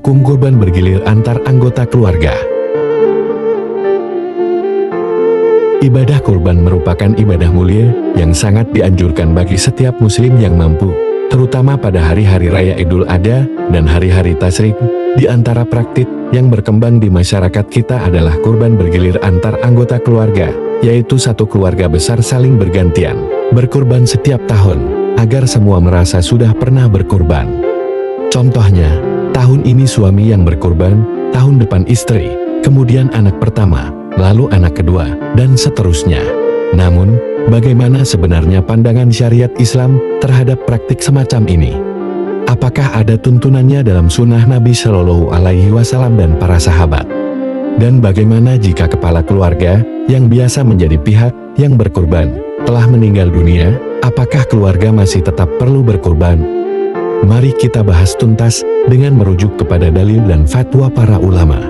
Hukum kurban bergilir antar anggota keluarga. Ibadah kurban merupakan ibadah mulia yang sangat dianjurkan bagi setiap muslim yang mampu, terutama pada hari-hari raya Idul Adha dan hari-hari tasyrik. Di antara praktik yang berkembang di masyarakat kita adalah kurban bergilir antar anggota keluarga, yaitu satu keluarga besar saling bergantian berkurban setiap tahun, agar semua merasa sudah pernah berkurban. Contohnya, tahun ini suami yang berkurban, tahun depan istri, kemudian anak pertama, lalu anak kedua, dan seterusnya. Namun, bagaimana sebenarnya pandangan syariat Islam terhadap praktik semacam ini? Apakah ada tuntunannya dalam sunnah Nabi Shallallahu Alaihi Wasallam dan para sahabat? Dan bagaimana jika kepala keluarga yang biasa menjadi pihak yang berkurban telah meninggal dunia? Apakah keluarga masih tetap perlu berkurban? Mari kita bahas tuntas dengan merujuk kepada dalil dan fatwa para ulama.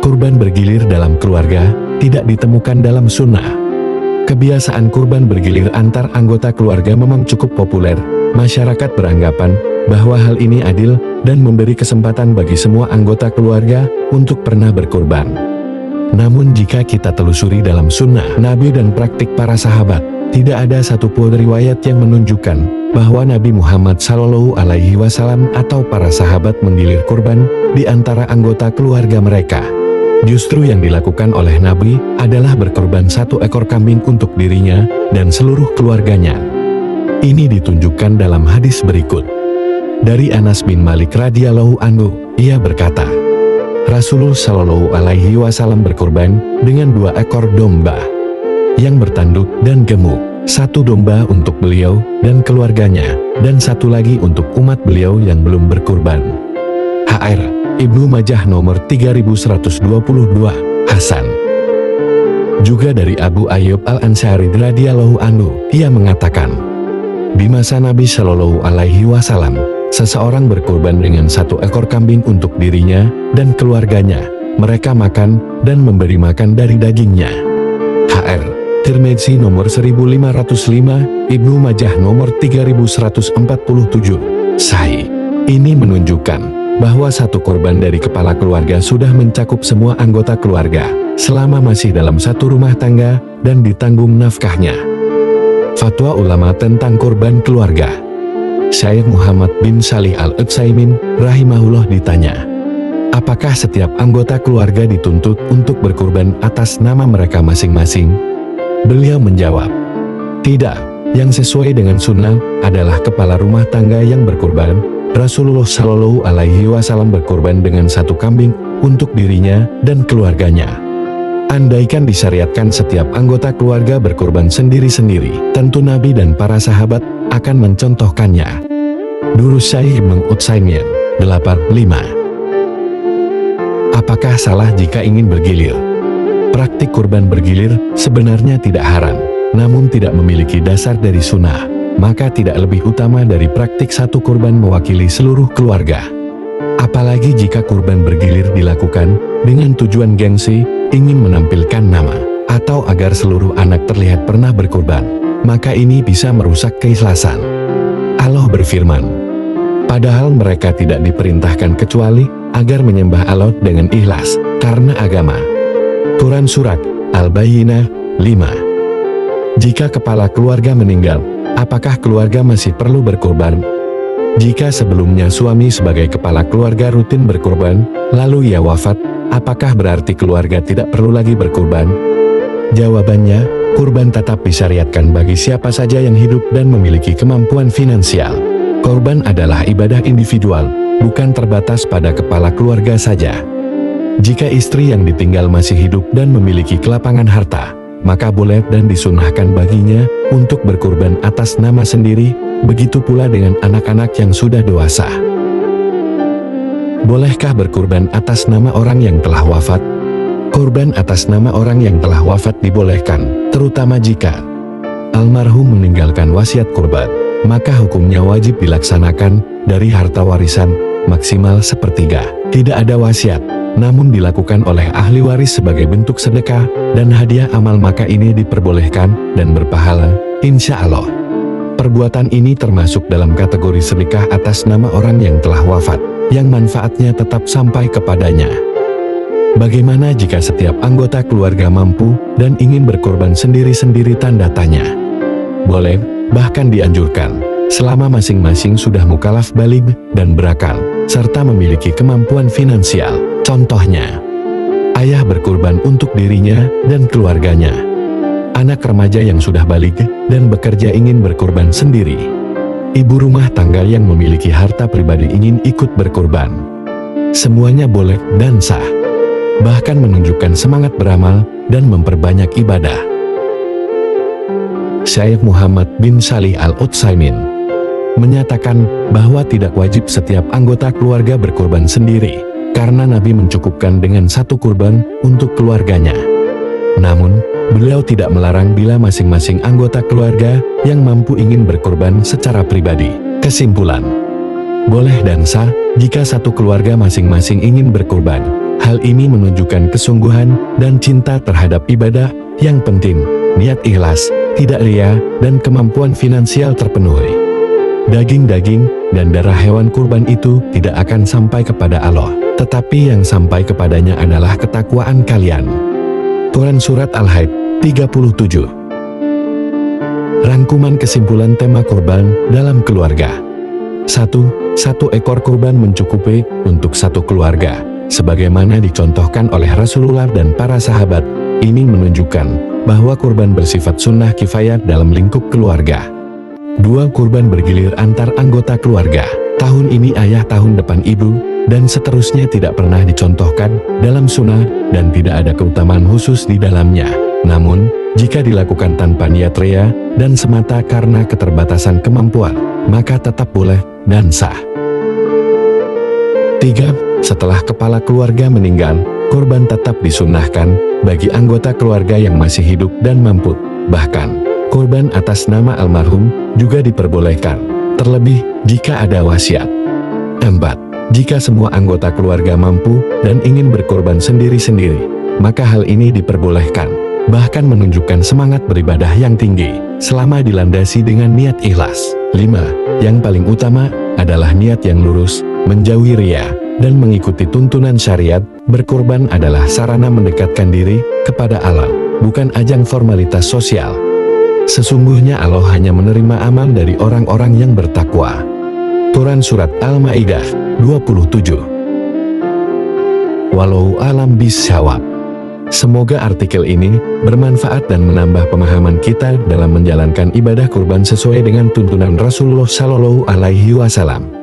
Kurban bergilir dalam keluarga tidak ditemukan dalam sunnah. Kebiasaan kurban bergilir antar anggota keluarga memang cukup populer. Masyarakat beranggapan bahwa hal ini adil dan memberi kesempatan bagi semua anggota keluarga untuk pernah berkurban. Namun jika kita telusuri dalam sunnah Nabi dan praktik para sahabat, tidak ada satupun riwayat yang menunjukkan bahwa Nabi Muhammad Shallallahu Alaihi Wasallam atau para sahabat menggilir kurban di antara anggota keluarga mereka. Justru yang dilakukan oleh Nabi adalah berkorban satu ekor kambing untuk dirinya dan seluruh keluarganya. Ini ditunjukkan dalam hadis berikut. Dari Anas bin Malik radhiyallahu anhu, ia berkata, Rasulullah Shallallahu Alaihi Wasallam berkorban dengan 2 ekor domba yang bertanduk dan gemuk, 1 domba untuk beliau dan keluarganya, dan 1 lagi untuk umat beliau yang belum berkorban. HR Ibnu Majah nomor 3122, Hasan. Juga dari Abu Ayyub Al-Ansari radhiyallahu anhu, ia mengatakan, di masa Nabi Shallallahu Alaihi Wasallam, seseorang berkorban dengan 1 ekor kambing untuk dirinya dan keluarganya. Mereka makan dan memberi makan dari dagingnya. HR Tirmidzi nomor 1505, Ibnu Majah nomor 3147, Sahih. Ini menunjukkan bahwa 1 korban dari kepala keluarga sudah mencakup semua anggota keluarga, selama masih dalam satu rumah tangga dan ditanggung nafkahnya. Fatwa ulama tentang korban keluarga. Syekh Muhammad bin Shalih Al-Utsaimin rahimahullah ditanya, apakah setiap anggota keluarga dituntut untuk berkorban atas nama mereka masing-masing? Beliau menjawab, tidak. Yang sesuai dengan sunnah adalah kepala rumah tangga yang berkorban. Rasulullah Shallallahu Alaihi Wasallam berkorban dengan 1 kambing untuk dirinya dan keluarganya. Andaikan disyariatkan setiap anggota keluarga berkorban sendiri-sendiri, tentu Nabi dan para sahabat akan mencontohkannya. Durus Syekh Ibnu Utsaimin 85. Apakah salah jika ingin bergilir? Praktik kurban bergilir sebenarnya tidak haram, namun tidak memiliki dasar dari sunnah. Maka tidak lebih utama dari praktik 1 kurban mewakili seluruh keluarga. Apalagi jika kurban bergilir dilakukan dengan tujuan gengsi, ingin menampilkan nama, atau agar seluruh anak terlihat pernah berkurban, maka ini bisa merusak keikhlasan. Allah berfirman, padahal mereka tidak diperintahkan kecuali agar menyembah Allah dengan ikhlas, karena agama. Quran Surat Al-Bayyinah 5. Jika kepala keluarga meninggal, apakah keluarga masih perlu berkorban? Jika sebelumnya suami sebagai kepala keluarga rutin berkorban, lalu ia wafat, apakah berarti keluarga tidak perlu lagi berkorban? Jawabannya, kurban tetap disyariatkan bagi siapa saja yang hidup dan memiliki kemampuan finansial. Korban adalah ibadah individual, bukan terbatas pada kepala keluarga saja. Jika istri yang ditinggal masih hidup dan memiliki kelapangan harta, maka boleh dan disunahkan baginya untuk berkorban atas nama sendiri, begitu pula dengan anak-anak yang sudah dewasa. Bolehkah berkorban atas nama orang yang telah wafat? Korban atas nama orang yang telah wafat dibolehkan, terutama jika almarhum meninggalkan wasiat korban, maka hukumnya wajib dilaksanakan dari harta warisan maksimal sepertiga. Tidak ada wasiat, namun dilakukan oleh ahli waris sebagai bentuk sedekah dan hadiah amal, maka ini diperbolehkan dan berpahala, insya Allah. Perbuatan ini termasuk dalam kategori sedekah atas nama orang yang telah wafat, yang manfaatnya tetap sampai kepadanya. Bagaimana jika setiap anggota keluarga mampu dan ingin berkorban sendiri-sendiri? Tanda tanya. Boleh, bahkan dianjurkan, selama masing-masing sudah mukallaf baligh dan berakal, serta memiliki kemampuan finansial. Contohnya, ayah berkurban untuk dirinya dan keluarganya. Anak remaja yang sudah baligh dan bekerja ingin berkurban sendiri. Ibu rumah tangga yang memiliki harta pribadi ingin ikut berkurban. Semuanya boleh dan sah. Bahkan menunjukkan semangat beramal dan memperbanyak ibadah. Syekh Muhammad bin Shalih Al-Utsaimin menyatakan bahwa tidak wajib setiap anggota keluarga berkorban sendiri, karena Nabi mencukupkan dengan satu kurban untuk keluarganya. Namun, beliau tidak melarang bila masing-masing anggota keluarga yang mampu ingin berkorban secara pribadi. Kesimpulan, boleh dan sah jika satu keluarga masing-masing ingin berkorban. Hal ini menunjukkan kesungguhan dan cinta terhadap ibadah. Yang penting, niat ikhlas, tidak ria, dan kemampuan finansial terpenuhi. Daging-daging dan darah hewan kurban itu tidak akan sampai kepada Allah, tetapi yang sampai kepadanya adalah ketakwaan kalian. Quran Surat Al-Haid 37. Rangkuman kesimpulan tema kurban dalam keluarga. 1. Satu ekor kurban mencukupi untuk satu keluarga, sebagaimana dicontohkan oleh Rasulullah dan para sahabat. Ini menunjukkan bahwa kurban bersifat sunnah kifayah dalam lingkup keluarga. 2. Kurban bergilir antar anggota keluarga. Tahun ini ayah, tahun depan ibu, dan seterusnya tidak pernah dicontohkan dalam sunnah dan tidak ada keutamaan khusus di dalamnya. Namun, jika dilakukan tanpa niat ria dan semata karena keterbatasan kemampuan, maka tetap boleh dan sah. 3. Setelah kepala keluarga meninggal, kurban tetap disunnahkan bagi anggota keluarga yang masih hidup dan mampu. Bahkan, kurban atas nama almarhum juga diperbolehkan, terlebih jika ada wasiat. 4. Jika semua anggota keluarga mampu dan ingin berkorban sendiri-sendiri, maka hal ini diperbolehkan, bahkan menunjukkan semangat beribadah yang tinggi, selama dilandasi dengan niat ikhlas. 5. Yang paling utama adalah niat yang lurus, menjauhi ria, dan mengikuti tuntunan syariat. Berkorban adalah sarana mendekatkan diri kepada Allah, bukan ajang formalitas sosial. Sesungguhnya Allah hanya menerima amal dari orang-orang yang bertakwa. Quran Surat Al-Ma'idah 27. Walau alam bisawab. Semoga artikel ini bermanfaat dan menambah pemahaman kita dalam menjalankan ibadah kurban sesuai dengan tuntunan Rasulullah Shallallahu Alaihi Wasallam.